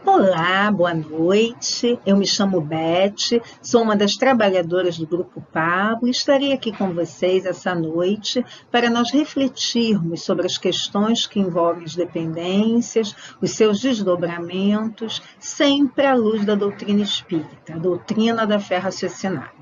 Olá, boa noite. Eu me chamo Beth, sou uma das trabalhadoras do Grupo Pablo e estarei aqui com vocês essa noite para nós refletirmos sobre as questões que envolvem as dependências, os seus desdobramentos, sempre à luz da doutrina espírita, a doutrina da fé raciocinada.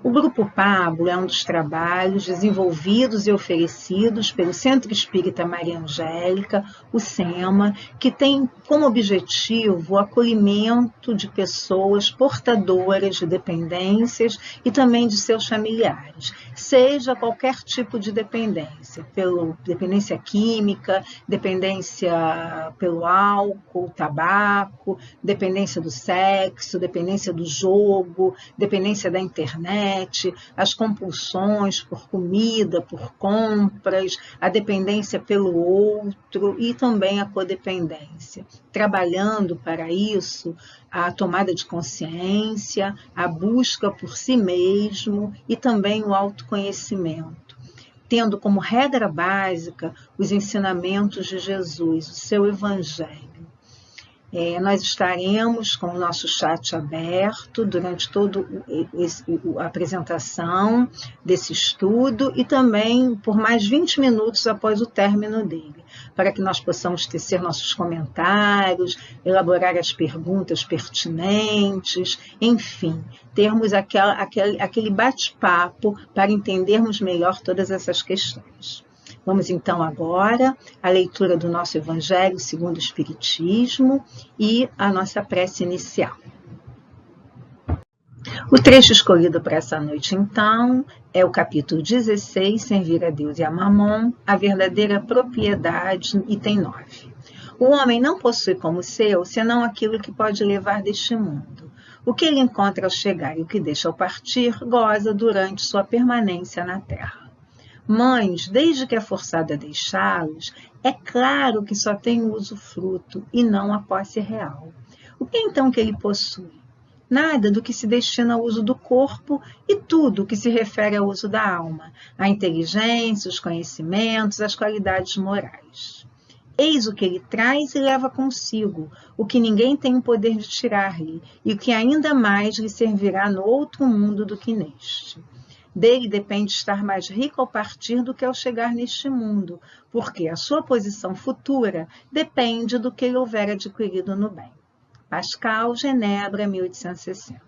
O Grupo Pablo é um dos trabalhos desenvolvidos e oferecidos pelo Centro Espírita Maria Angélica, o SEMA, que tem como objetivo o acolhimento de pessoas portadoras de dependências e também de seus familiares, seja qualquer tipo de dependência, dependência química, dependência pelo álcool, tabaco, dependência do sexo, dependência do jogo, dependência da internet, as compulsões por comida, por compras, a dependência pelo outro e também a codependência. Trabalhando para isso a tomada de consciência, a busca por si mesmo e também o autoconhecimento, tendo como regra básica os ensinamentos de Jesus, o seu Evangelho. Nós estaremos com o nosso chat aberto durante toda a apresentação desse estudo e também por mais 20 minutos após o término dele, para que nós possamos tecer nossos comentários, elaborar as perguntas pertinentes, enfim, termos aquele bate-papo para entendermos melhor todas essas questões. Vamos então agora à leitura do nosso Evangelho segundo o Espiritismo e a nossa prece inicial. O trecho escolhido para essa noite, então, é o capítulo 16, Servir a Deus e a Mamon, a verdadeira propriedade, item 9. O homem não possui como seu, senão aquilo que pode levar deste mundo. O que ele encontra ao chegar e o que deixa ao partir, goza durante sua permanência na terra. Mães, desde que é forçado a deixá-los, é claro que só tem o usufruto e não a posse real. O que então que ele possui? Nada do que se destina ao uso do corpo e tudo o que se refere ao uso da alma, a inteligência, os conhecimentos, as qualidades morais. Eis o que ele traz e leva consigo, o que ninguém tem o poder de tirar-lhe, e o que ainda mais lhe servirá no outro mundo do que neste. Dele depende estar mais rico ao partir do que ao chegar neste mundo, porque a sua posição futura depende do que ele houver adquirido no bem. Pascal, Genebra, 1860.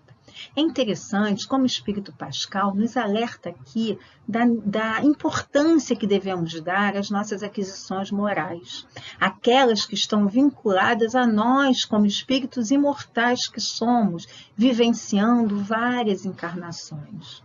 É interessante como o Espírito Pascal nos alerta aqui da importância que devemos dar às nossas aquisições morais, aquelas que estão vinculadas a nós como espíritos imortais que somos, vivenciando várias encarnações.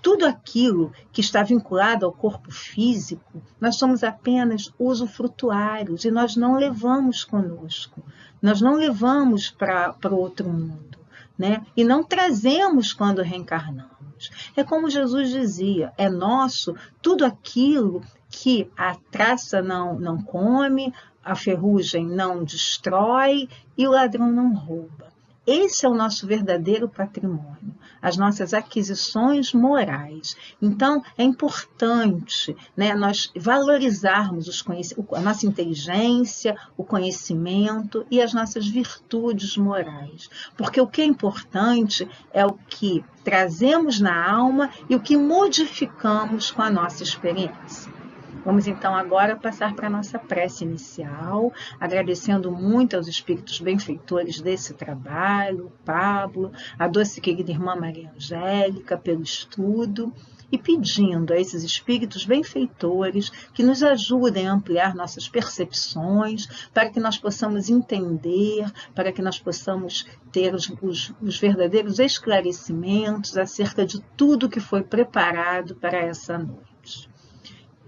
Tudo aquilo que está vinculado ao corpo físico, nós somos apenas usufrutuários e nós não levamos conosco, nós não levamos para o outro mundo, né? E não trazemos quando reencarnamos. É como Jesus dizia, é nosso tudo aquilo que a traça não come, a ferrugem não destrói e o ladrão não rouba. Esse é o nosso verdadeiro patrimônio, as nossas aquisições morais. Então, é importante, né, nós valorizarmos a nossa inteligência, o conhecimento e as nossas virtudes morais. Porque o que é importante é o que trazemos na alma e o que modificamos com a nossa experiência. Vamos então agora passar para a nossa prece inicial, agradecendo muito aos espíritos benfeitores desse trabalho, o Pablo, a doce querida irmã Maria Angélica, pelo estudo, e pedindo a esses espíritos benfeitores que nos ajudem a ampliar nossas percepções, para que nós possamos entender, para que nós possamos ter os verdadeiros esclarecimentos acerca de tudo que foi preparado para essa noite.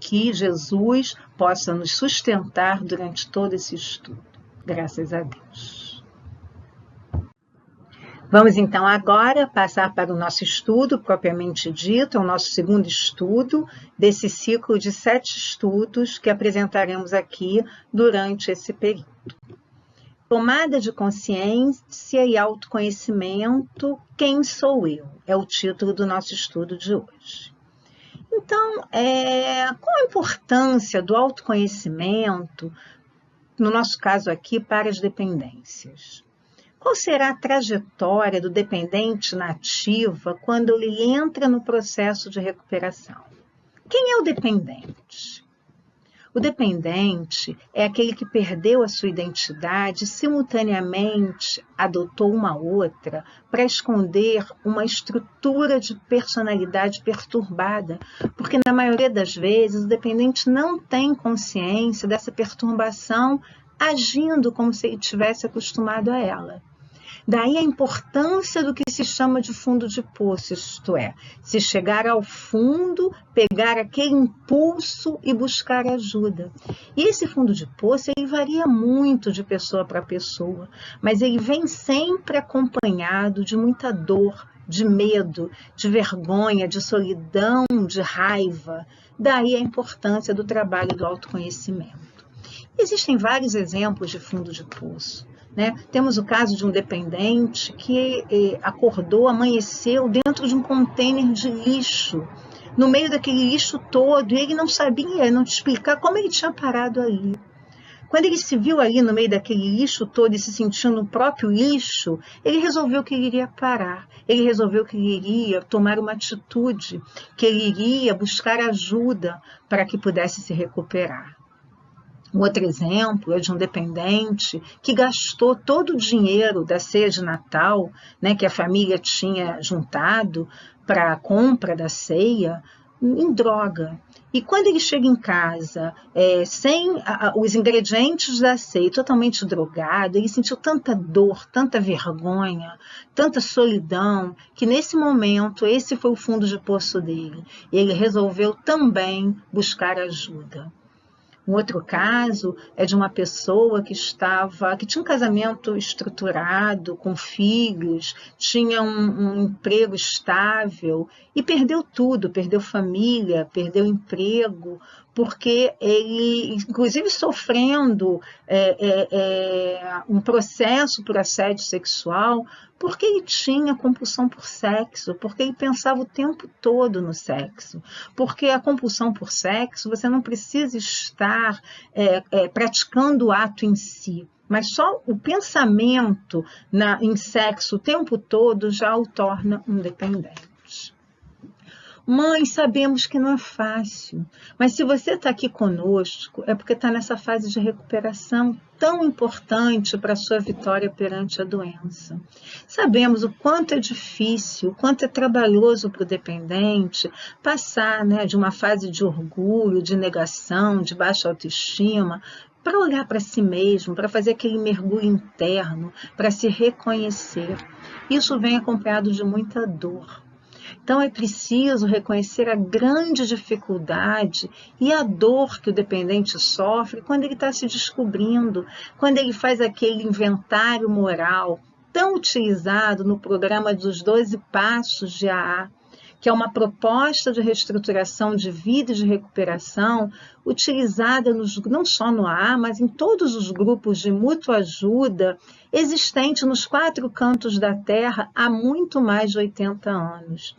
Que Jesus possa nos sustentar durante todo esse estudo. Graças a Deus. Vamos então agora passar para o nosso estudo propriamente dito, o nosso segundo estudo desse ciclo de 7 estudos que apresentaremos aqui durante esse período. Tomada de consciência e autoconhecimento, quem sou eu? É o título do nosso estudo de hoje. Então, qual a importância do autoconhecimento no nosso caso aqui, para as dependências. Qual será a trajetória do dependente na ativa quando ele entra no processo de recuperação? Quem é o dependente? O dependente é aquele que perdeu a sua identidade e simultaneamente adotou uma outra para esconder uma estrutura de personalidade perturbada, porque na maioria das vezes o dependente não tem consciência dessa perturbação agindo como se ele tivesse acostumado a ela. Daí a importância do que se chama de fundo de poço, isto é, se chegar ao fundo, pegar aquele impulso e buscar ajuda. E esse fundo de poço, ele varia muito de pessoa para pessoa, mas ele vem sempre acompanhado de muita dor, de medo, de vergonha, de solidão, de raiva. Daí a importância do trabalho do autoconhecimento. Existem vários exemplos de fundo de poço. Temos o caso de um dependente que acordou, amanheceu dentro de um container de lixo, no meio daquele lixo todo, e ele não sabia, não te explicar como ele tinha parado ali. Quando ele se viu ali no meio daquele lixo todo e se sentindo no próprio lixo, ele resolveu que ele iria parar, ele resolveu que ele iria tomar uma atitude, que ele iria buscar ajuda para que pudesse se recuperar. Um outro exemplo é de um dependente que gastou todo o dinheiro da ceia de Natal, que a família tinha juntado para a compra da ceia, em droga. E quando ele chega em casa, sem os ingredientes da ceia, totalmente drogado, ele sentiu tanta dor, tanta vergonha, tanta solidão, que nesse momento, esse foi o fundo de poço dele. E ele resolveu também buscar ajuda. Um outro caso é de uma pessoa que tinha um casamento estruturado, com filhos, tinha um emprego estável e perdeu tudo, perdeu família, perdeu emprego, porque ele, inclusive sofrendo um processo por assédio sexual, porque ele tinha compulsão por sexo, porque ele pensava o tempo todo no sexo. Porque a compulsão por sexo, você não precisa estar praticando o ato em si, mas só o pensamento em sexo o tempo todo já o torna um dependente. Mãe, sabemos que não é fácil, mas se você está aqui conosco, é porque está nessa fase de recuperação tão importante para a sua vitória perante a doença. Sabemos o quanto é difícil, o quanto é trabalhoso para o dependente passar de uma fase de orgulho, de negação, de baixa autoestima, para olhar para si mesmo, para fazer aquele mergulho interno, para se reconhecer. Isso vem acompanhado de muita dor. Então, é preciso reconhecer a grande dificuldade e a dor que o dependente sofre quando ele está se descobrindo, quando ele faz aquele inventário moral tão utilizado no programa dos 12 Passos de AA, que é uma proposta de reestruturação de vida e de recuperação utilizada não só no AA, mas em todos os grupos de mútua ajuda existente nos 4 cantos da Terra há muito mais de 80 anos.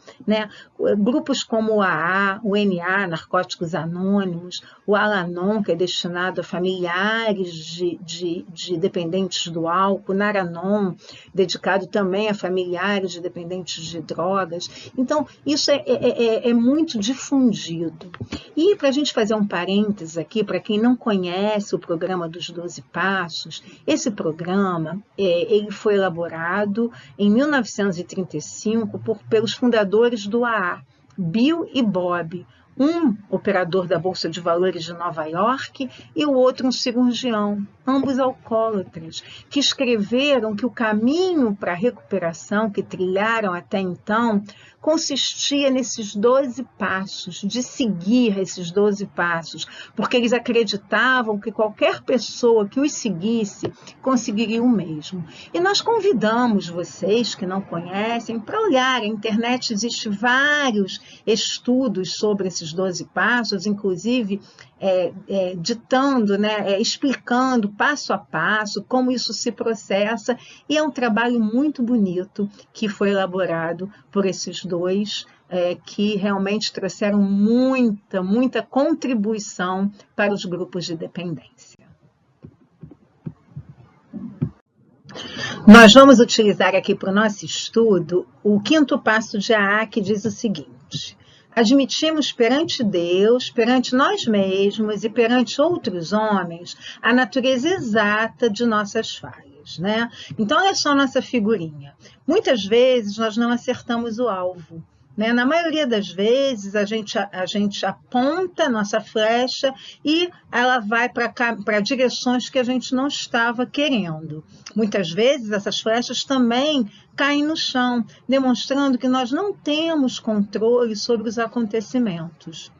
Grupos como o AA, o NA, Narcóticos Anônimos, o Al-Anon, que é destinado a familiares de dependentes do álcool, o Naranon, dedicado também a familiares de dependentes de drogas. Então, isso é muito difundido. E para a gente fazer um parênteses aqui, para quem não conhece o programa dos 12 Passos, esse programa ele foi elaborado em 1935 pelos fundadores do AA, Bill e Bob, um operador da Bolsa de Valores de Nova York e o outro um cirurgião, ambos alcoólatras, que escreveram que o caminho para a recuperação que trilharam até então consistia nesses 12 passos, de seguir esses 12 passos, porque eles acreditavam que qualquer pessoa que os seguisse conseguiria o mesmo. E nós convidamos vocês que não conhecem para olhar, na internet existe vários estudos sobre esses 12 passos, inclusive ditando, explicando passo a passo como isso se processa, e é um trabalho muito bonito que foi elaborado por esses dois que realmente trouxeram muita contribuição para os grupos de dependência. Nós vamos utilizar aqui para o nosso estudo o quinto passo de AA, que diz o seguinte: admitimos perante Deus, perante nós mesmos e perante outros homens a natureza exata de nossas falhas, né? Então, olha só a nossa figurinha. Muitas vezes nós não acertamos o alvo, né? Na maioria das vezes, a gente aponta a nossa flecha e ela vai para direções que a gente não estava querendo. Muitas vezes, essas flechas também caem no chão, demonstrando que nós não temos controle sobre os acontecimentos.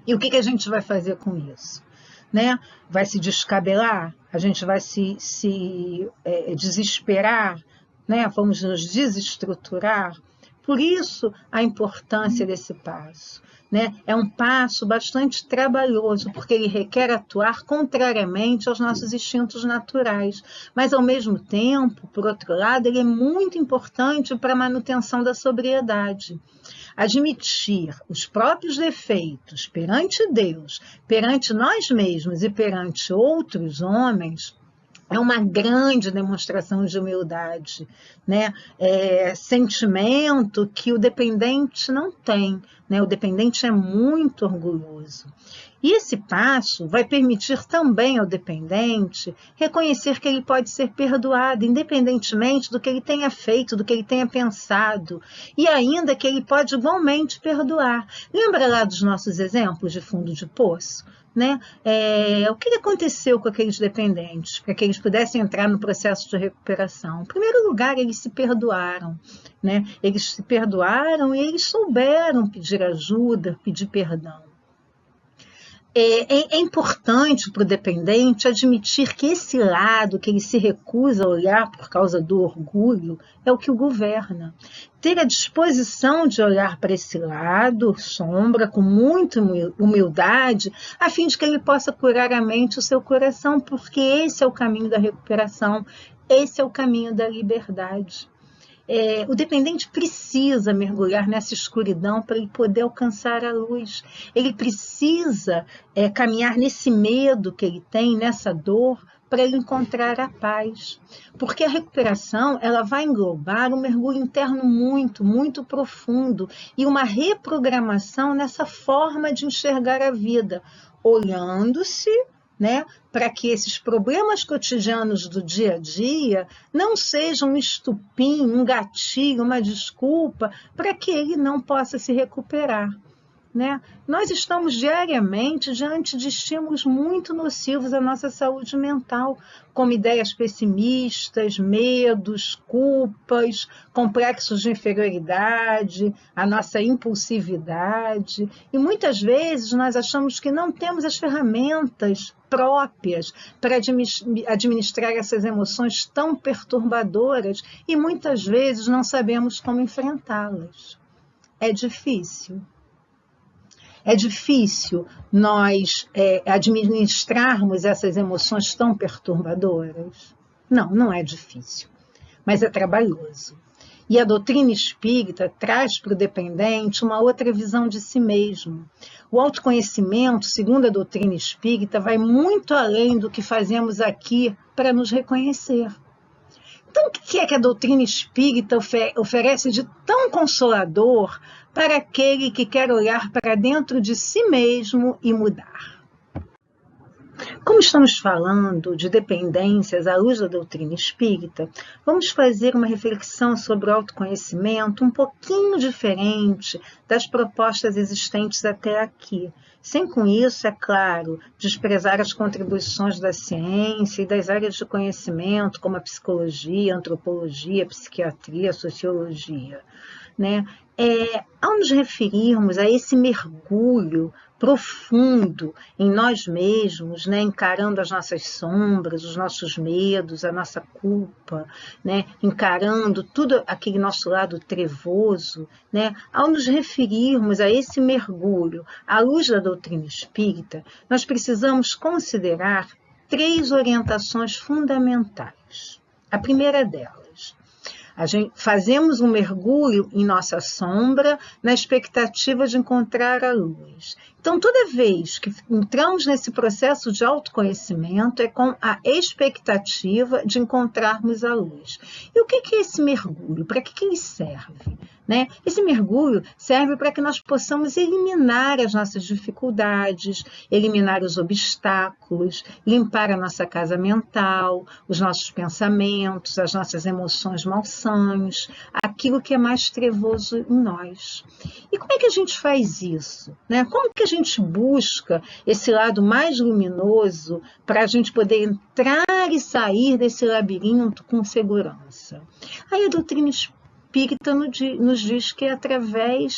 E o que a gente vai fazer com isso? Né? Vai se descabelar? A gente vai se desesperar? Né? Vamos nos desestruturar? Por isso, a importância desse passo, né? É um passo bastante trabalhoso, porque ele requer atuar contrariamente aos nossos instintos naturais. Mas, ao mesmo tempo, por outro lado, ele é muito importante para a manutenção da sobriedade. Admitir os próprios defeitos perante Deus, perante nós mesmos e perante outros homens, é uma grande demonstração de humildade, né? Sentimento que o dependente não tem, né? O dependente é muito orgulhoso. E esse passo vai permitir também ao dependente reconhecer que ele pode ser perdoado, independentemente do que ele tenha feito, do que ele tenha pensado, e ainda que ele pode igualmente perdoar. Lembra lá dos nossos exemplos de fundo de poço? Né? O que aconteceu com aqueles dependentes para que eles pudessem entrar no processo de recuperação? Em primeiro lugar, eles se perdoaram, né? Eles se perdoaram e eles souberam pedir ajuda, pedir perdão. É importante para o dependente admitir que esse lado que ele se recusa a olhar por causa do orgulho é o que o governa. Ter a disposição de olhar para esse lado, sombra, com muita humildade, a fim de que ele possa curar a mente e o seu coração, porque esse é o caminho da recuperação, esse é o caminho da liberdade. O dependente precisa mergulhar nessa escuridão para ele poder alcançar a luz. Ele precisa caminhar nesse medo que ele tem, nessa dor, para ele encontrar a paz. Porque a recuperação ela vai englobar um mergulho interno muito, muito profundo e uma reprogramação nessa forma de enxergar a vida, olhando-se, né, para que esses problemas cotidianos do dia a dia não sejam um estupim, um gatilho, uma desculpa para que ele não possa se recuperar. Né? Nós estamos diariamente diante de estímulos muito nocivos à nossa saúde mental, como ideias pessimistas, medos, culpas, complexos de inferioridade, a nossa impulsividade. E muitas vezes nós achamos que não temos as ferramentas próprias para administrar essas emoções tão perturbadoras e muitas vezes não sabemos como enfrentá-las. É difícil. É difícil nós administrarmos essas emoções tão perturbadoras? Não, não é difícil, mas é trabalhoso. E a doutrina espírita traz para o dependente uma outra visão de si mesmo. O autoconhecimento, segundo a doutrina espírita, vai muito além do que fazemos aqui para nos reconhecer. Então, o que é que a doutrina espírita oferece de tão consolador para aquele que quer olhar para dentro de si mesmo e mudar? Como estamos falando de dependências à luz da doutrina espírita, vamos fazer uma reflexão sobre o autoconhecimento um pouquinho diferente das propostas existentes até aqui. Sem com isso, é claro, desprezar as contribuições da ciência e das áreas de conhecimento, como a psicologia, a antropologia, a psiquiatria, a sociologia. Né? Ao nos referirmos a esse mergulho profundo em nós mesmos, né? Encarando as nossas sombras, os nossos medos, a nossa culpa, né? Encarando tudo aquele nosso lado trevoso, né? Ao nos referirmos a esse mergulho à luz da doutrina espírita, nós precisamos considerar 3 orientações fundamentais. A primeira delas: fazemos um mergulho em nossa sombra na expectativa de encontrar a luz. Então, toda vez que entramos nesse processo de autoconhecimento, é com a expectativa de encontrarmos a luz. E o que é esse mergulho? Para que ele serve? Né? Esse mergulho serve para que nós possamos eliminar as nossas dificuldades, eliminar os obstáculos, limpar a nossa casa mental, os nossos pensamentos, as nossas emoções malsãs, aquilo que é mais trevoso em nós. E como é que a gente faz isso? Né? Como que a gente busca esse lado mais luminoso para a gente poder entrar e sair desse labirinto com segurança? Aí a doutrina espírita nos diz que é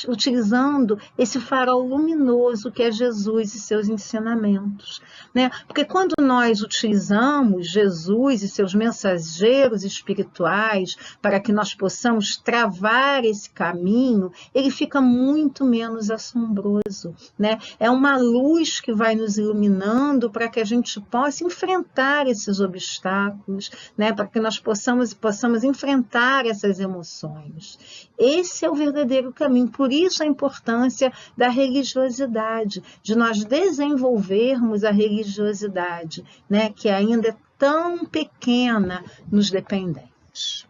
utilizando esse farol luminoso que é Jesus e seus ensinamentos. Né? Porque quando nós utilizamos Jesus e seus mensageiros espirituais para que nós possamos travar esse caminho, ele fica muito menos assombroso. Né? É uma luz que vai nos iluminando para que a gente possa enfrentar esses obstáculos, né? Para que nós possamos enfrentar essas emoções. Esse é o verdadeiro caminho, por isso a importância da religiosidade, de nós desenvolvermos a religiosidade, né, que ainda é tão pequena nos dependentes.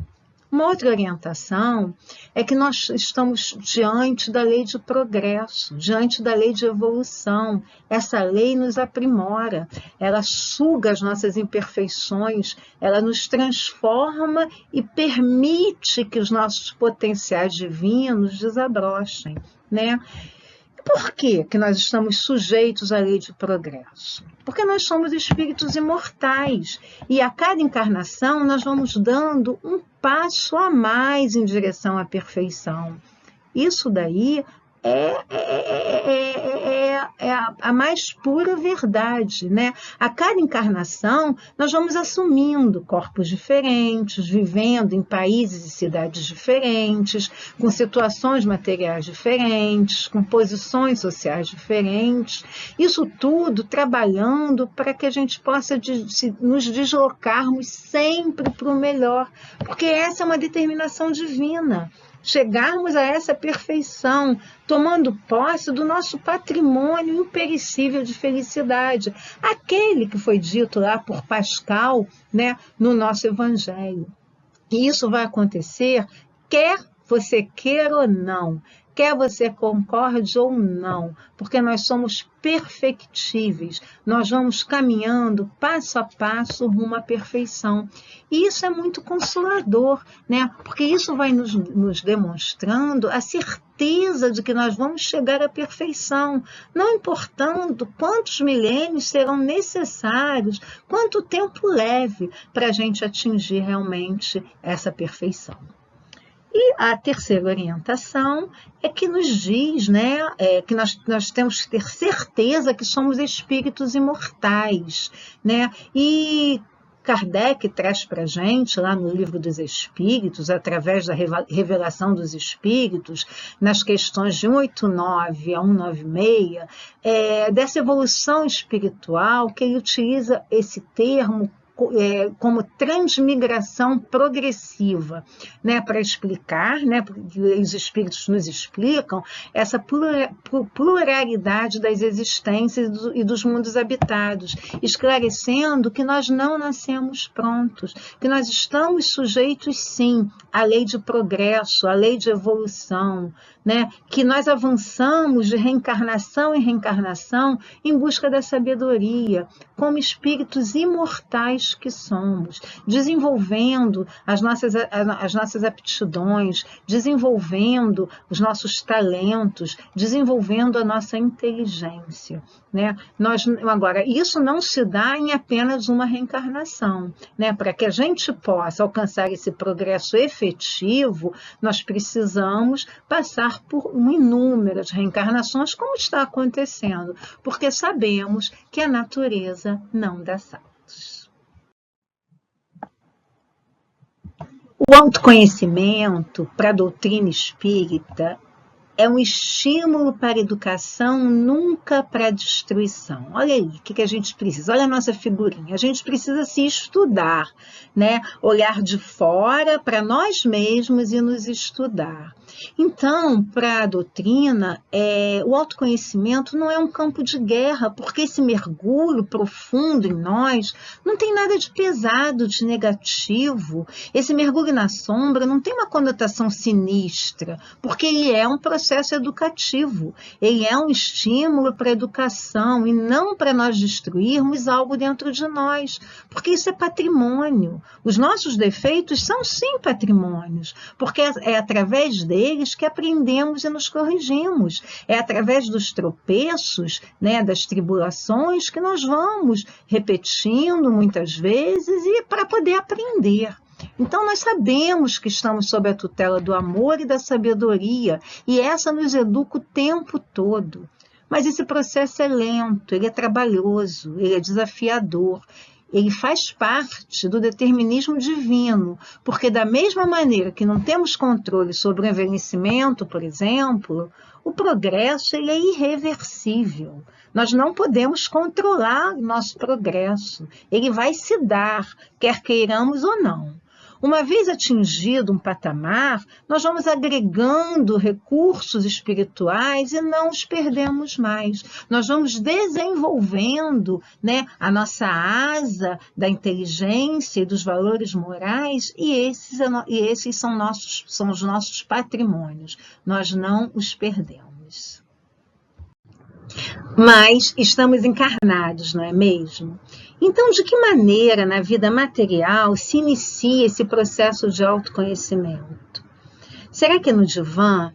Uma outra orientação é que nós estamos diante da lei de progresso, diante da lei de evolução. Essa lei nos aprimora, ela suga as nossas imperfeições, ela nos transforma e permite que os nossos potenciais divinos desabrochem, né? Por que nós estamos sujeitos à lei de progresso? Porque nós somos espíritos imortais e a cada encarnação nós vamos dando um passo a mais em direção à perfeição. Isso daí é a mais pura verdade, né? A cada encarnação, nós vamos assumindo corpos diferentes, vivendo em países e cidades diferentes, com situações materiais diferentes, com posições sociais diferentes. Isso tudo trabalhando para que a gente possa nos deslocarmos sempre para o melhor, porque essa é uma determinação divina. Chegarmos a essa perfeição, tomando posse do nosso patrimônio imperecível de felicidade, aquele que foi dito lá por Pascal, né, no nosso Evangelho. E isso vai acontecer quer você queira ou não, quer você concorde ou não, porque nós somos perfectíveis, nós vamos caminhando passo a passo rumo à perfeição. E isso é muito consolador, né? Porque isso vai nos demonstrando a certeza de que nós vamos chegar à perfeição, não importando quantos milênios serão necessários, quanto tempo leve para a gente atingir realmente essa perfeição. E a terceira orientação é que nos diz, né, que nós temos que ter certeza que somos espíritos imortais, né? E Kardec traz para a gente, lá no Livro dos Espíritos, através da revelação dos Espíritos, nas questões de 189 a 196, dessa evolução espiritual, que ele utiliza esse termo como transmigração progressiva, né, para explicar, né, porque os espíritos nos explicam essa pluralidade das existências e dos mundos habitados, esclarecendo que nós não nascemos prontos, que nós estamos sujeitos, sim, à lei de progresso, à lei de evolução, né, que nós avançamos de reencarnação em reencarnação em busca da sabedoria, como espíritos imortais que somos, desenvolvendo as nossas aptidões, desenvolvendo os nossos talentos, desenvolvendo a nossa inteligência, né? Agora, isso não se dá em apenas uma reencarnação, né? Para que a gente possa alcançar esse progresso efetivo, nós precisamos passar por inúmeras reencarnações, como está acontecendo, porque sabemos que a natureza não dá saltos. O autoconhecimento, para a doutrina espírita, é um estímulo para a educação, nunca para a destruição. Olha aí, o que a gente precisa? Olha a nossa figurinha. A gente precisa se estudar, né? Olhar de fora para nós mesmos e nos estudar. Então, para a doutrina, o autoconhecimento não é um campo de guerra, porque esse mergulho profundo em nós não tem nada de pesado, de negativo. Esse mergulho na sombra não tem uma conotação sinistra, porque ele é um processo educativo, ele é um estímulo para a educação e não para nós destruirmos algo dentro de nós, porque isso é patrimônio. Os nossos defeitos são sim patrimônios, porque é através deles que aprendemos e nos corrigimos. É através dos tropeços, né, das tribulações, que nós vamos repetindo muitas vezes e para poder aprender. Então, nós sabemos que estamos sob a tutela do amor e da sabedoria, e essa nos educa o tempo todo. Mas esse processo é lento, ele é trabalhoso, ele é desafiador. Ele faz parte do determinismo divino, porque da mesma maneira que não temos controle sobre o envelhecimento, por exemplo, o progresso ele é irreversível. Nós não podemos controlar o nosso progresso. Ele vai se dar, quer queiramos ou não. Uma vez atingido um patamar, nós vamos agregando recursos espirituais e não os perdemos mais. Nós vamos desenvolvendo, né, a nossa asa da inteligência e dos valores morais, e esses são os nossos patrimônios. Nós não os perdemos. Mas estamos encarnados, não é mesmo? Então, de que maneira na vida material se inicia esse processo de autoconhecimento? Será que é no divã?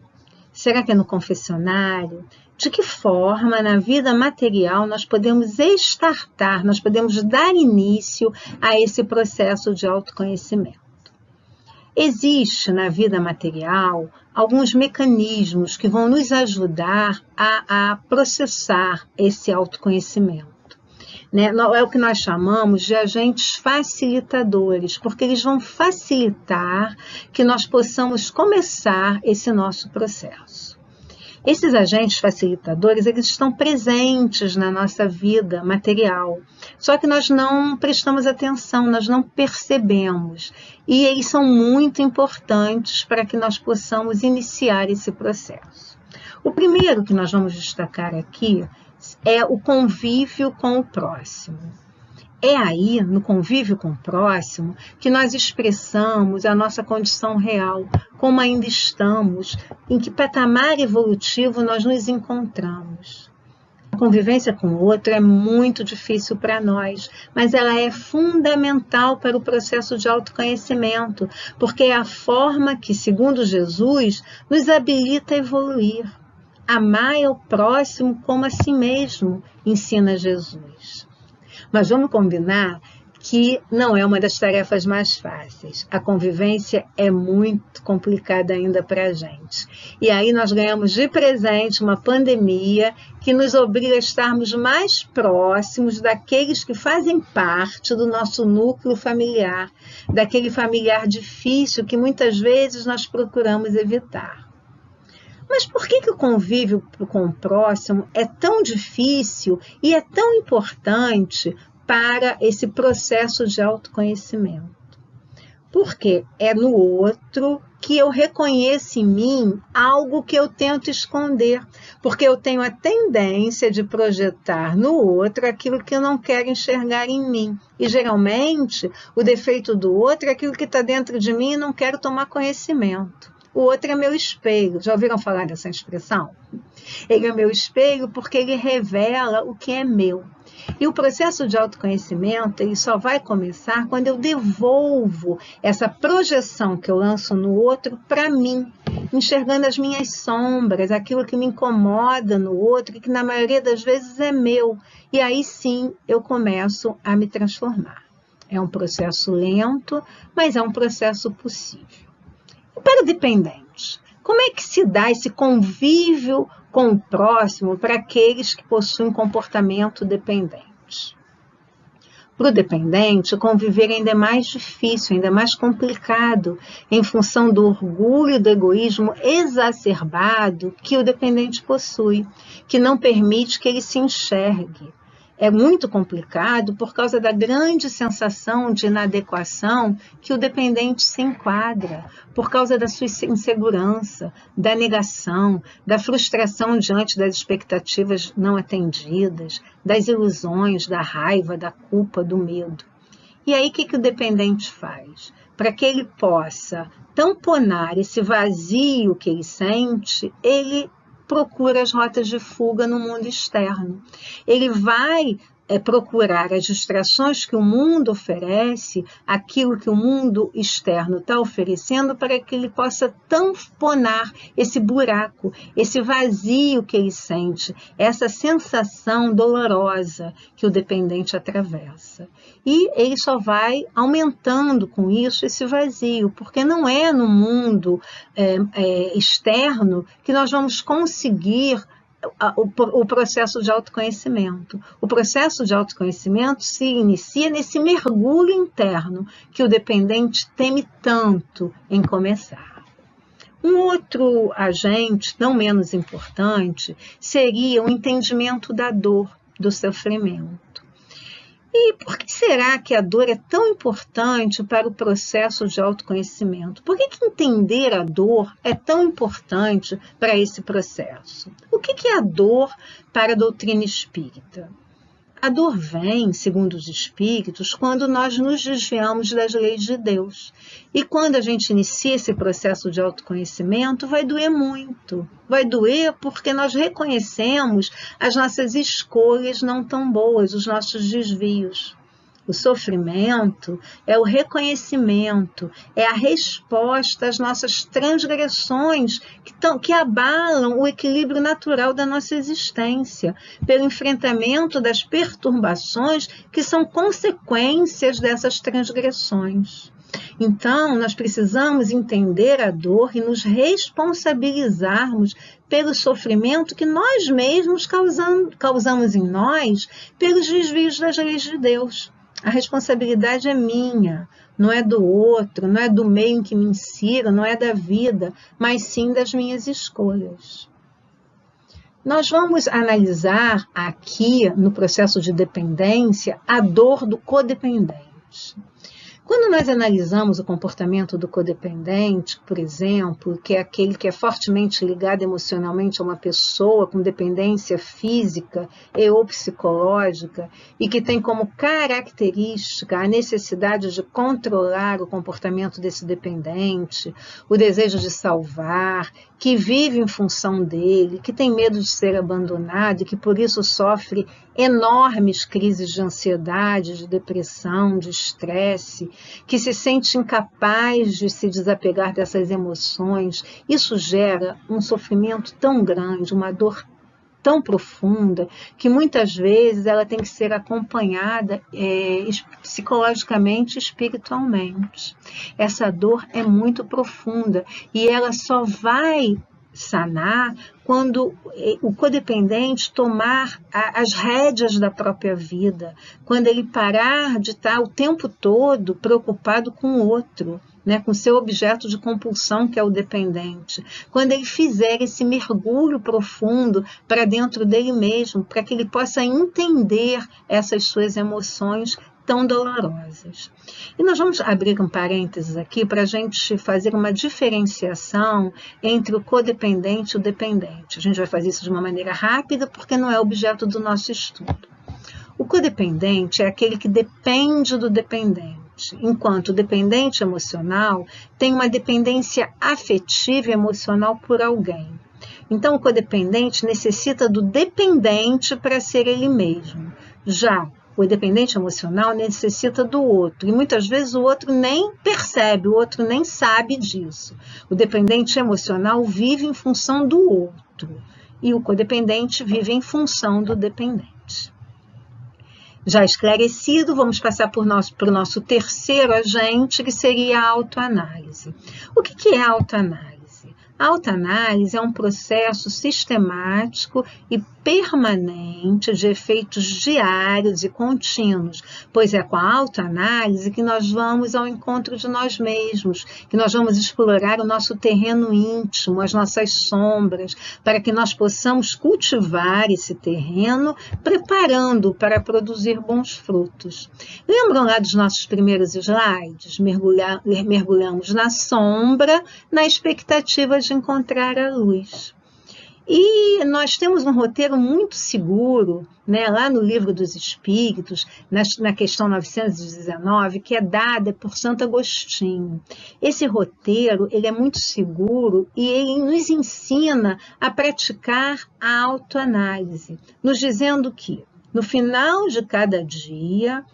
Será que é no confessionário? De que forma na vida material nós podemos estartar, nós podemos dar início a esse processo de autoconhecimento? Existe na vida material alguns mecanismos que vão nos ajudar a processar esse autoconhecimento. Né? É o que nós chamamos de agentes facilitadores, porque eles vão facilitar que nós possamos começar esse nosso processo. Esses agentes facilitadores, eles estão presentes na nossa vida material, só que nós não prestamos atenção, nós não percebemos, e eles são muito importantes para que nós possamos iniciar esse processo. O primeiro que nós vamos destacar aqui é o convívio com o próximo. É aí, no convívio com o próximo, que nós expressamos a nossa condição real, como ainda estamos, em que patamar evolutivo nós nos encontramos. A convivência com o outro é muito difícil para nós, mas ela é fundamental para o processo de autoconhecimento, porque é a forma que, segundo Jesus, nos habilita a evoluir. Amar ao próximo como a si mesmo, ensina Jesus. Mas vamos combinar que não é uma das tarefas mais fáceis. A convivência é muito complicada ainda para a gente. E aí nós ganhamos de presente uma pandemia que nos obriga a estarmos mais próximos daqueles que fazem parte do nosso núcleo familiar, daquele familiar difícil que muitas vezes nós procuramos evitar. Mas por que o convívio com o próximo é tão difícil e é tão importante para esse processo de autoconhecimento? Porque é no outro que eu reconheço em mim algo que eu tento esconder, porque eu tenho a tendência de projetar no outro aquilo que eu não quero enxergar em mim. E geralmente o defeito do outro é aquilo que está dentro de mim e não quero tomar conhecimento. O outro é meu espelho. Já ouviram falar dessa expressão? Ele é meu espelho porque ele revela o que é meu. E o processo de autoconhecimento ele só vai começar quando eu devolvo essa projeção que eu lanço no outro para mim, enxergando as minhas sombras, aquilo que me incomoda no outro e que na maioria das vezes é meu. E aí sim eu começo a me transformar. É um processo lento, mas é um processo possível. E para o dependente, como é que se dá esse convívio com o próximo para aqueles que possuem comportamento dependente? Para o dependente, conviver ainda é mais difícil, ainda é mais complicado, em função do orgulho e do egoísmo exacerbado que o dependente possui, que não permite que ele se enxergue. é muito complicado por causa da grande sensação de inadequação que o dependente se enquadra, por causa da sua insegurança, da negação, da frustração diante das expectativas não atendidas, das ilusões, da raiva, da culpa, do medo. E aí, o que o dependente faz? Para que ele possa tamponar esse vazio que ele sente, ele procura as rotas de fuga no mundo externo. Ele vai procurar as distrações que o mundo oferece, aquilo que o mundo externo está oferecendo, para que ele possa tamponar esse buraco, esse vazio que ele sente, essa sensação dolorosa que o dependente atravessa. E ele só vai aumentando com isso esse vazio, porque não é no mundo externo que nós vamos conseguir o processo de autoconhecimento. O processo de autoconhecimento se inicia nesse mergulho interno que o dependente teme tanto em começar. Um outro agente, não menos importante, seria o entendimento da dor, do sofrimento. E por que será que a dor é tão importante para o processo de autoconhecimento? Por que entender a dor é tão importante para esse processo? O que é a dor para a doutrina espírita? A dor vem, segundo os espíritos, quando nós nos desviamos das leis de Deus. E quando a gente inicia esse processo de autoconhecimento, vai doer muito. Vai doer porque nós reconhecemos as nossas escolhas não tão boas, os nossos desvios. O sofrimento é o reconhecimento, é a resposta às nossas transgressões que abalam o equilíbrio natural da nossa existência, pelo enfrentamento das perturbações que são consequências dessas transgressões. Então, nós precisamos entender a dor e nos responsabilizarmos pelo sofrimento que nós mesmos causamos em nós pelos desvios das leis de Deus. A responsabilidade é minha, não é do outro, não é do meio em que me insiro, não é da vida, mas sim das minhas escolhas. Nós vamos analisar aqui, no processo de dependência, a dor do codependente. Quando nós analisamos o comportamento do codependente, por exemplo, que é aquele que é fortemente ligado emocionalmente a uma pessoa com dependência física e ou psicológica e que tem como característica a necessidade de controlar o comportamento desse dependente, o desejo de salvar, que vive em função dele, que tem medo de ser abandonado e que por isso sofre enormes crises de ansiedade, de depressão, de estresse, que se sente incapaz de se desapegar dessas emoções. Isso gera um sofrimento tão grande, uma dor tão profunda, que muitas vezes ela tem que ser acompanhada psicologicamente e espiritualmente. Essa dor é muito profunda e ela só vai sanar quando o codependente tomar as rédeas da própria vida, quando ele parar de estar o tempo todo preocupado com o outro, com seu objeto de compulsão, que é o dependente. Quando ele fizer esse mergulho profundo para dentro dele mesmo, para que ele possa entender essas suas emoções tão dolorosas. E nós vamos abrir um parênteses aqui para a gente fazer uma diferenciação entre o codependente e o dependente. A gente vai fazer isso de uma maneira rápida, porque não é objeto do nosso estudo. O codependente é aquele que depende do dependente, enquanto o dependente emocional tem uma dependência afetiva e emocional por alguém. Então, o codependente necessita do dependente para ser ele mesmo. Já o dependente emocional necessita do outro, e muitas vezes o outro nem percebe, o outro nem sabe disso. O dependente emocional vive em função do outro, e o codependente vive em função do dependente. Já esclarecido, vamos passar para o nosso terceiro agente, que seria a autoanálise. O que é a autoanálise? A autoanálise é um processo sistemático e permanente de efeitos diários e contínuos, pois é com a autoanálise que nós vamos ao encontro de nós mesmos, que nós vamos explorar o nosso terreno íntimo, as nossas sombras, para que nós possamos cultivar esse terreno, preparando para produzir bons frutos. Lembram lá dos nossos primeiros slides? Mergulhamos na sombra, na expectativa de encontrar a luz. E nós temos um roteiro muito seguro, né, lá no Livro dos Espíritos, na questão 919, que é dada por Santo Agostinho. Esse roteiro ele é muito seguro e ele nos ensina a praticar a autoanálise, nos dizendo que no final de cada dia,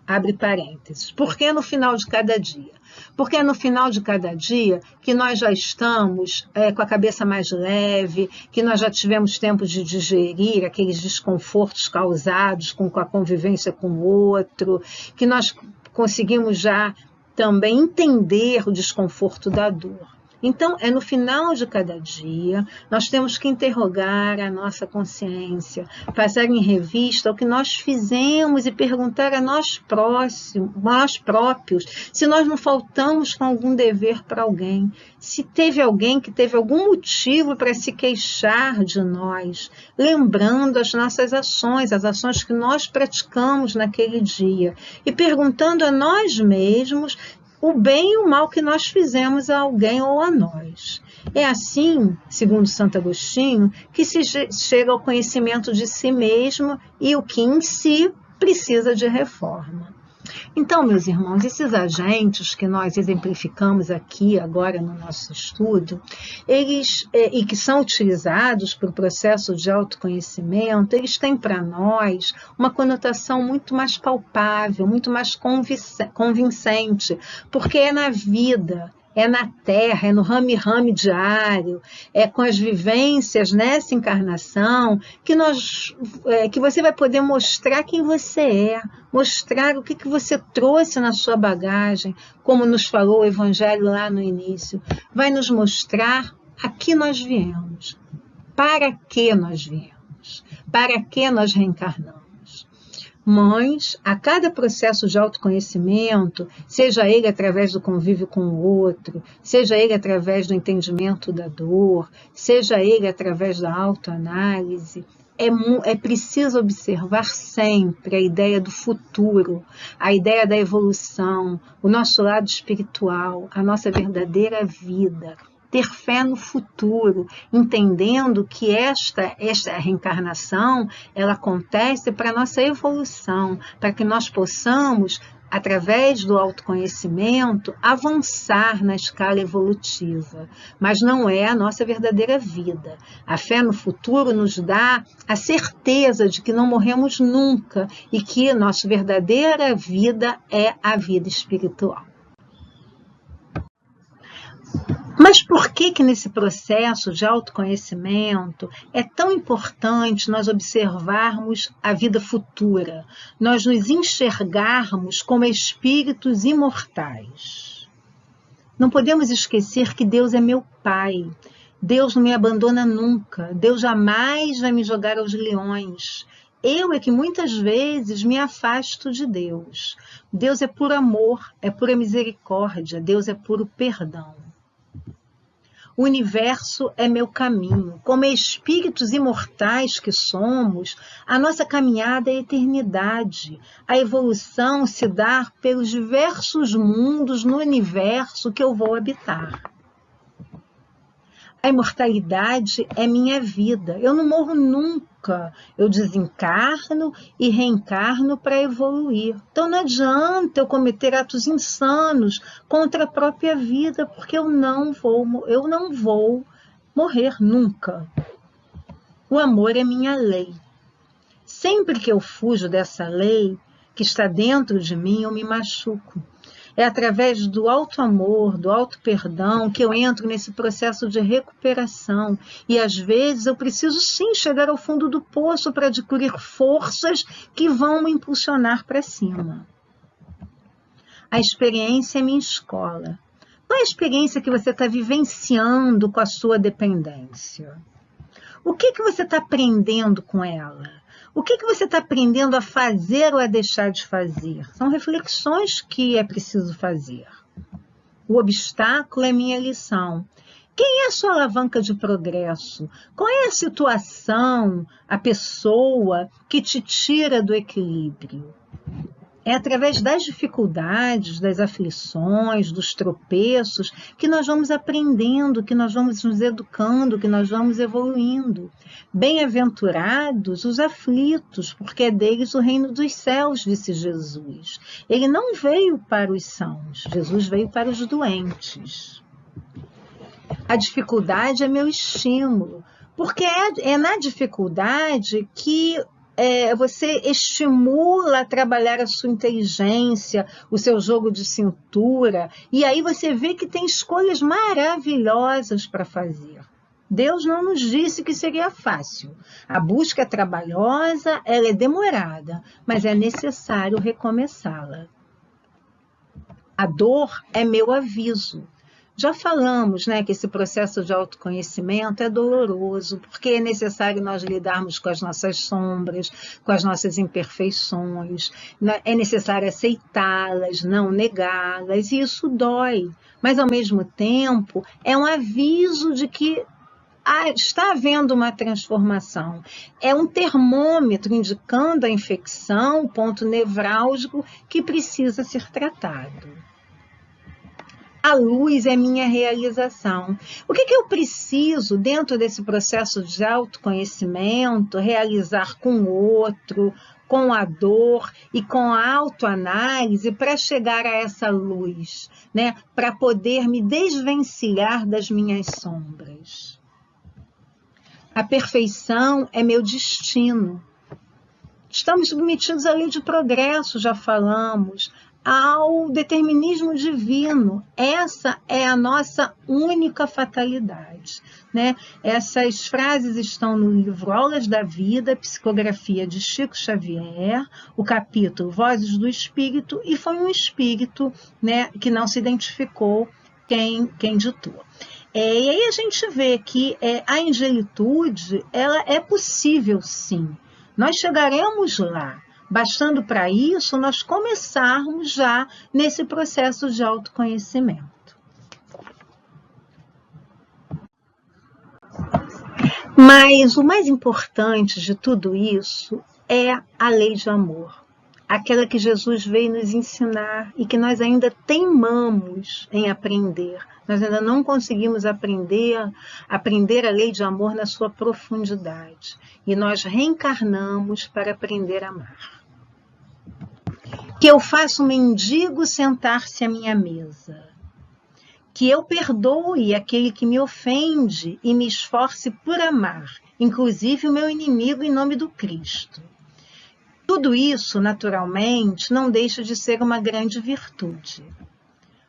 abre parênteses, por que no final de cada dia? Porque é no final de cada dia que nós já estamos com a cabeça mais leve, que nós já tivemos tempo de digerir aqueles desconfortos causados com a convivência com o outro, que nós conseguimos já também entender o desconforto da dor. Então, é no final de cada dia, nós temos que interrogar a nossa consciência, passar em revista o que nós fizemos e perguntar a nós próprios se nós não faltamos com algum dever para alguém, se teve alguém que teve algum motivo para se queixar de nós, lembrando as nossas ações, as ações que nós praticamos naquele dia, e perguntando a nós mesmos o bem e o mal que nós fizemos a alguém ou a nós. É assim, segundo Santo Agostinho, que se chega ao conhecimento de si mesmo e o que em si precisa de reforma. Então, meus irmãos, esses agentes que nós exemplificamos aqui agora no nosso estudo, eles, e que são utilizados para o processo de autoconhecimento, eles têm para nós uma conotação muito mais palpável, muito mais convincente, porque é na vida, é na terra, é no rame-rame diário, é com as vivências nessa encarnação que você vai poder mostrar quem você é, mostrar o que você trouxe na sua bagagem, como nos falou o Evangelho lá no início. Vai nos mostrar a que nós viemos, para que nós viemos, para que nós reencarnamos. Mas, a cada processo de autoconhecimento, seja ele através do convívio com o outro, seja ele através do entendimento da dor, seja ele através da autoanálise, é preciso observar sempre a ideia do futuro, a ideia da evolução, o nosso lado espiritual, a nossa verdadeira vida. Ter fé no futuro, entendendo que esta reencarnação ela acontece para a nossa evolução, para que nós possamos, através do autoconhecimento, avançar na escala evolutiva. Mas não é a nossa verdadeira vida. A fé no futuro nos dá a certeza de que não morremos nunca e que nossa verdadeira vida é a vida espiritual. Mas por que nesse processo de autoconhecimento é tão importante nós observarmos a vida futura, nós nos enxergarmos como espíritos imortais? Não podemos esquecer que Deus é meu Pai, Deus não me abandona nunca, Deus jamais vai me jogar aos leões. Eu é que muitas vezes me afasto de Deus. Deus é puro amor, é pura misericórdia, Deus é puro perdão. O universo é meu caminho. Como espíritos imortais que somos, a nossa caminhada é a eternidade. A evolução se dá pelos diversos mundos no universo que eu vou habitar. A imortalidade é minha vida. Eu não morro nunca. Eu desencarno e reencarno para evoluir. Então não adianta eu cometer atos insanos contra a própria vida, porque eu não vou morrer nunca. O amor é minha lei. Sempre que eu fujo dessa lei que está dentro de mim, eu me machuco. É através do auto-amor, do auto-perdão, que eu entro nesse processo de recuperação. E, às vezes, eu preciso, sim, chegar ao fundo do poço para adquirir forças que vão me impulsionar para cima. A experiência é minha escola. Qual é a experiência que você está vivenciando com a sua dependência? O que você está aprendendo com ela? O que você está aprendendo a fazer ou a deixar de fazer? São reflexões que é preciso fazer. O obstáculo é minha lição. Quem é a sua alavanca de progresso? Qual é a situação, a pessoa que te tira do equilíbrio? É através das dificuldades, das aflições, dos tropeços, que nós vamos aprendendo, que nós vamos nos educando, que nós vamos evoluindo. Bem-aventurados os aflitos, porque é deles o reino dos céus, disse Jesus. Ele não veio para os sãos, Jesus veio para os doentes. A dificuldade é meu estímulo, porque é na dificuldade que você estimula a trabalhar a sua inteligência, o seu jogo de cintura, e aí você vê que tem escolhas maravilhosas para fazer. Deus não nos disse que seria fácil. A busca é trabalhosa, ela é demorada, mas é necessário recomeçá-la. A dor é meu aviso. Já falamos, né, que esse processo de autoconhecimento é doloroso, porque é necessário nós lidarmos com as nossas sombras, com as nossas imperfeições, né? É necessário aceitá-las, não negá-las, e isso dói. Mas, ao mesmo tempo, é um aviso de que está havendo uma transformação. É um termômetro indicando a infecção, o ponto nevrálgico que precisa ser tratado. A luz é minha realização. O que eu preciso, dentro desse processo de autoconhecimento, realizar com o outro, com a dor e com a autoanálise para chegar a essa luz, né? Para poder me desvencilhar das minhas sombras? A perfeição é meu destino. Estamos submetidos à lei de progresso, já falamos, ao determinismo divino. Essa é a nossa única fatalidade, né? Essas frases estão no livro Aulas da Vida, Psicografia de Chico Xavier, o capítulo Vozes do Espírito, e foi um espírito, né, que não se identificou quem ditou. E aí a gente vê que a angelitude, ela é possível sim. Nós chegaremos lá, bastando para isso nós começarmos já nesse processo de autoconhecimento. Mas o mais importante de tudo isso é a lei de amor, aquela que Jesus veio nos ensinar e que nós ainda teimamos em aprender. Nós ainda não conseguimos aprender a lei de amor na sua profundidade. E nós reencarnamos para aprender a amar. Que eu faça um mendigo sentar-se à minha mesa. Que eu perdoe aquele que me ofende e me esforce por amar, inclusive o meu inimigo em nome do Cristo. Tudo isso, naturalmente, não deixa de ser uma grande virtude.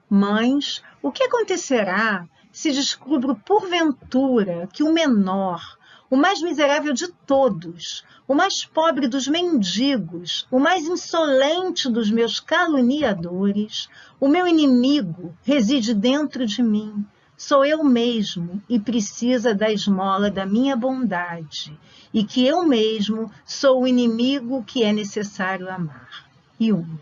Mas o que acontecerá se descubro porventura que o menor, o mais miserável de todos, o mais pobre dos mendigos, o mais insolente dos meus caluniadores, o meu inimigo reside dentro de mim? Sou eu mesmo e precisa da esmola da minha bondade, e que eu mesmo sou o inimigo que é necessário amar. Jung.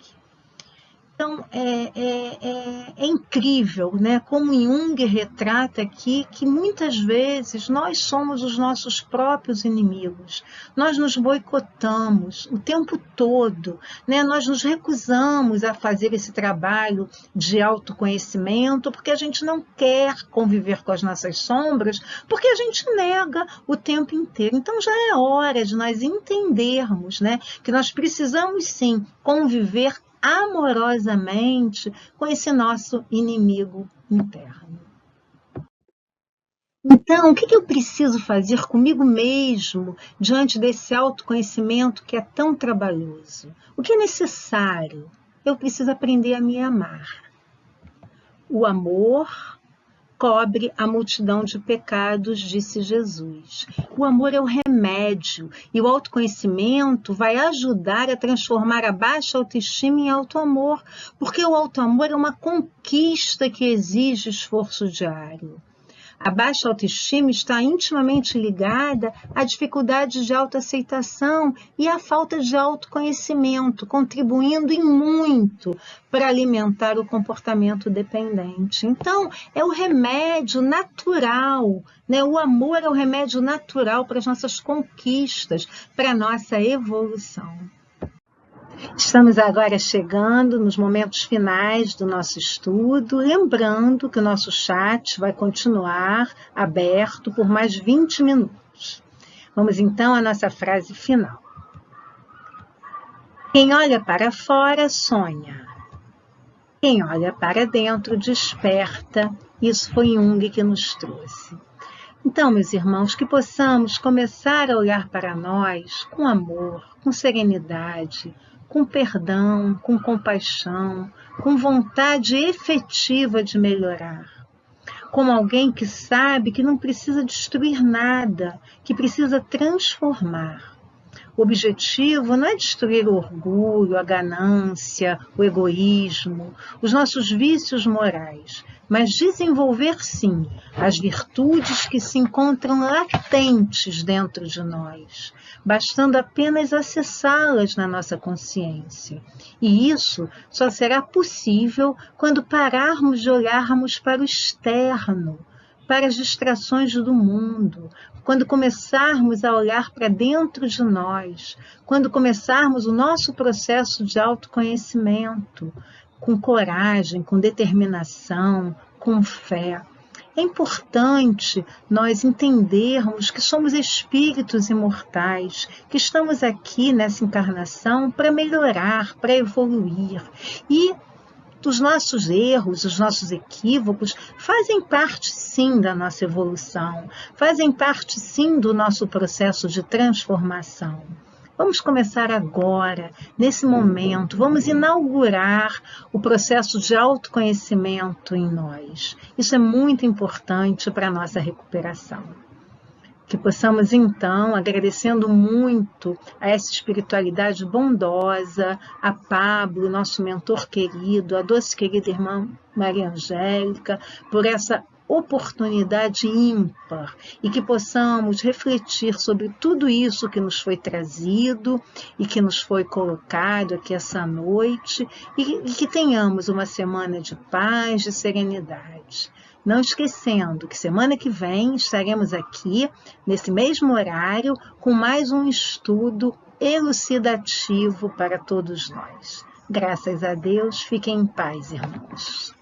Então, é incrível, né? Como Jung retrata aqui que muitas vezes nós somos os nossos próprios inimigos. Nós nos boicotamos o tempo todo, né? Nós nos recusamos a fazer esse trabalho de autoconhecimento porque a gente não quer conviver com as nossas sombras, porque a gente nega o tempo inteiro. Então, já é hora de nós entendermos, né? Que nós precisamos, sim, conviver amorosamente com esse nosso inimigo interno. Então, o que eu preciso fazer comigo mesmo diante desse autoconhecimento que é tão trabalhoso? O que é necessário? Eu preciso aprender a me amar. O amor cobre a multidão de pecados, disse Jesus. O amor é o remédio e o autoconhecimento vai ajudar a transformar a baixa autoestima em auto-amor, porque o auto-amor é uma conquista que exige esforço diário. A baixa autoestima está intimamente ligada à dificuldade de autoaceitação e à falta de autoconhecimento, contribuindo em muito para alimentar o comportamento dependente. Então, é o remédio natural, né? O amor é o remédio natural para as nossas conquistas, para a nossa evolução. Estamos agora chegando nos momentos finais do nosso estudo, lembrando que o nosso chat vai continuar aberto por mais 20 minutos. Vamos então à nossa frase final. Quem olha para fora sonha. Quem olha para dentro desperta. Isso foi Jung que nos trouxe. Então, meus irmãos, que possamos começar a olhar para nós com amor, com serenidade, com perdão, com compaixão, com vontade efetiva de melhorar. Como alguém que sabe que não precisa destruir nada, que precisa transformar. O objetivo não é destruir o orgulho, a ganância, o egoísmo, os nossos vícios morais, mas desenvolver, sim, as virtudes que se encontram latentes dentro de nós, bastando apenas acessá-las na nossa consciência. E isso só será possível quando pararmos de olharmos para o externo, para as distrações do mundo, quando começarmos a olhar para dentro de nós, quando começarmos o nosso processo de autoconhecimento, com coragem, com determinação, com fé. É importante nós entendermos que somos espíritos imortais, que estamos aqui nessa encarnação para melhorar, para evoluir. E os nossos erros, os nossos equívocos fazem parte, sim, da nossa evolução, fazem parte, sim, do nosso processo de transformação. Vamos começar agora, nesse momento, vamos inaugurar o processo de autoconhecimento em nós. Isso é muito importante para a nossa recuperação. Que possamos, então, agradecendo muito a essa espiritualidade bondosa, a Pablo, nosso mentor querido, a doce querida irmã Maria Angélica, por essa oportunidade ímpar e que possamos refletir sobre tudo isso que nos foi trazido e que nos foi colocado aqui essa noite e que tenhamos uma semana de paz, de serenidade. Não esquecendo que semana que vem estaremos aqui, nesse mesmo horário, com mais um estudo elucidativo para todos nós. Graças a Deus, fiquem em paz, irmãos.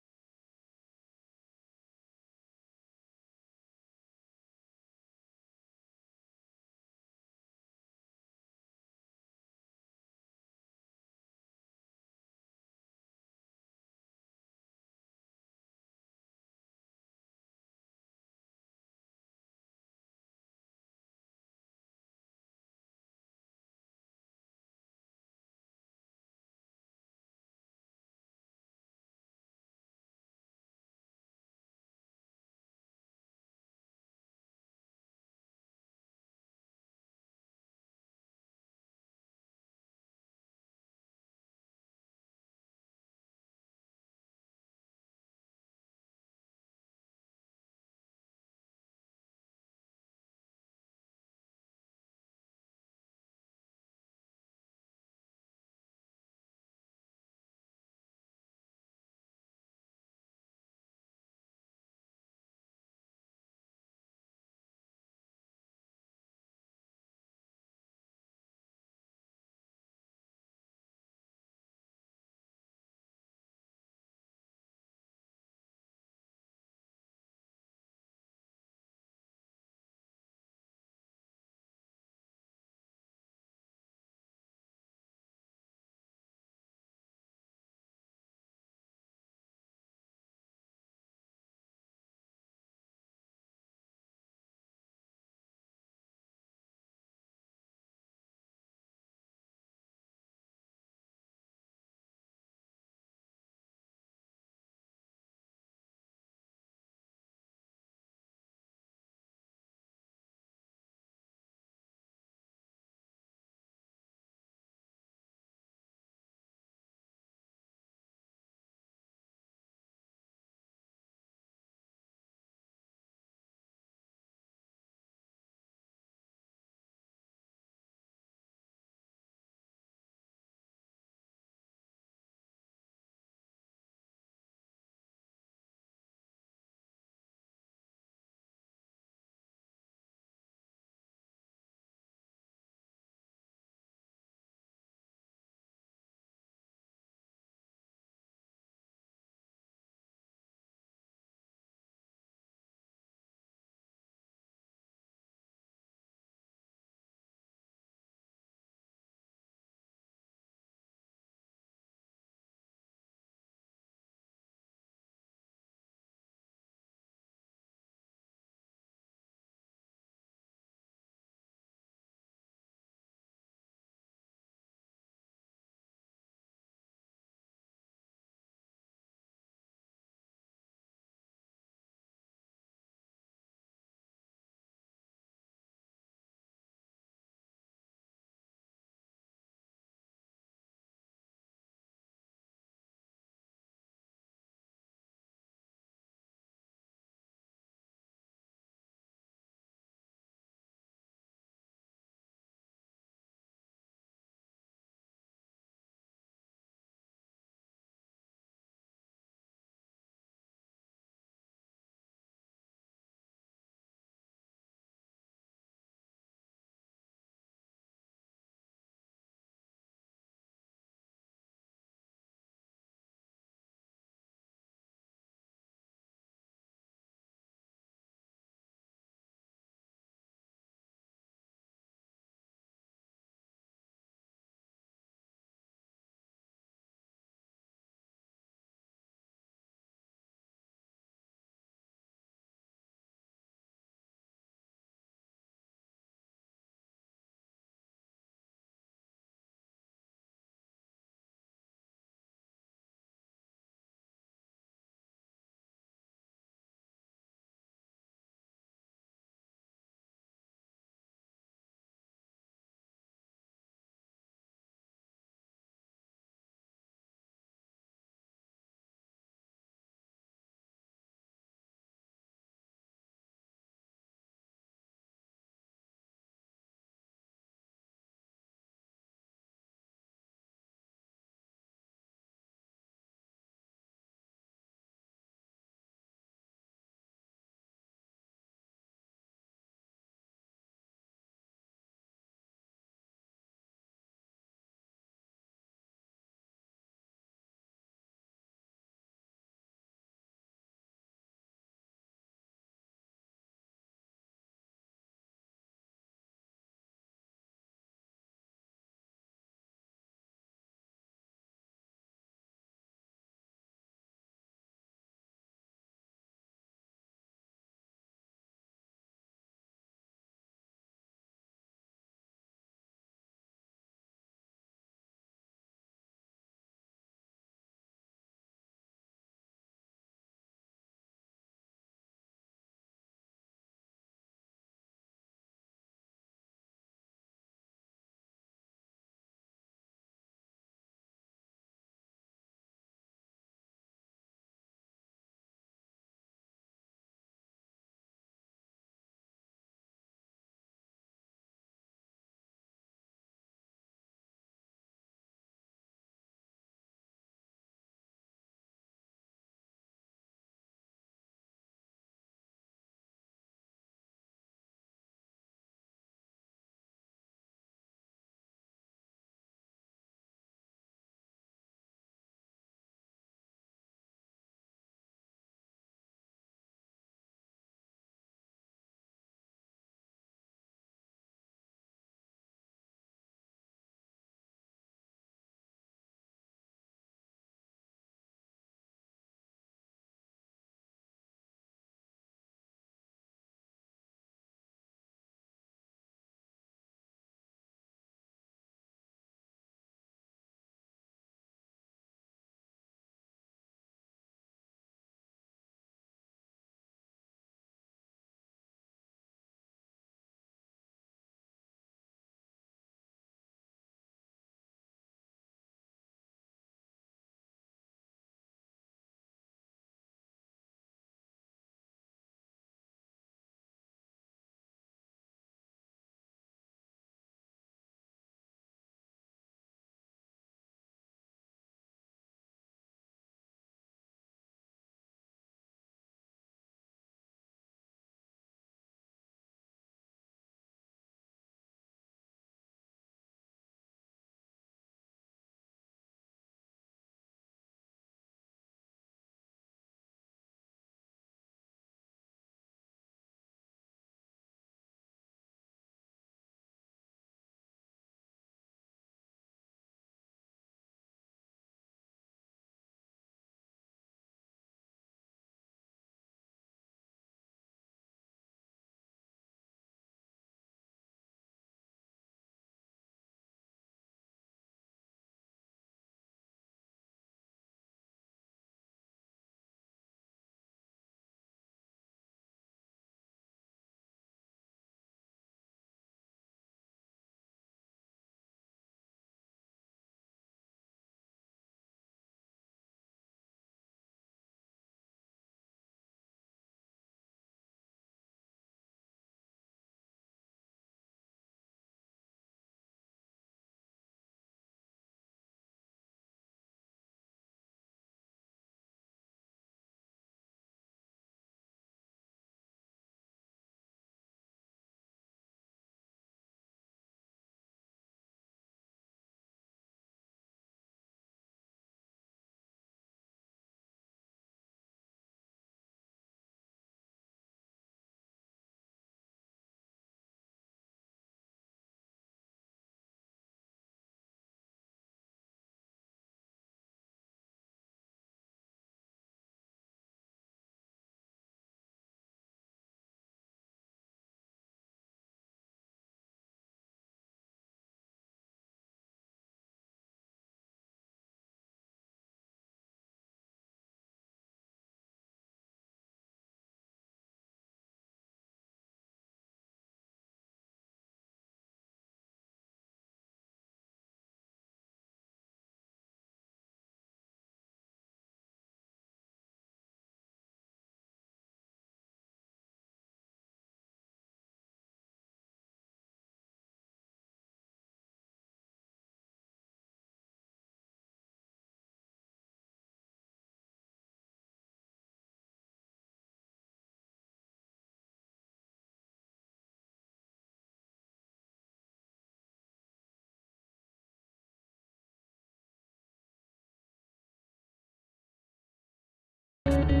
Música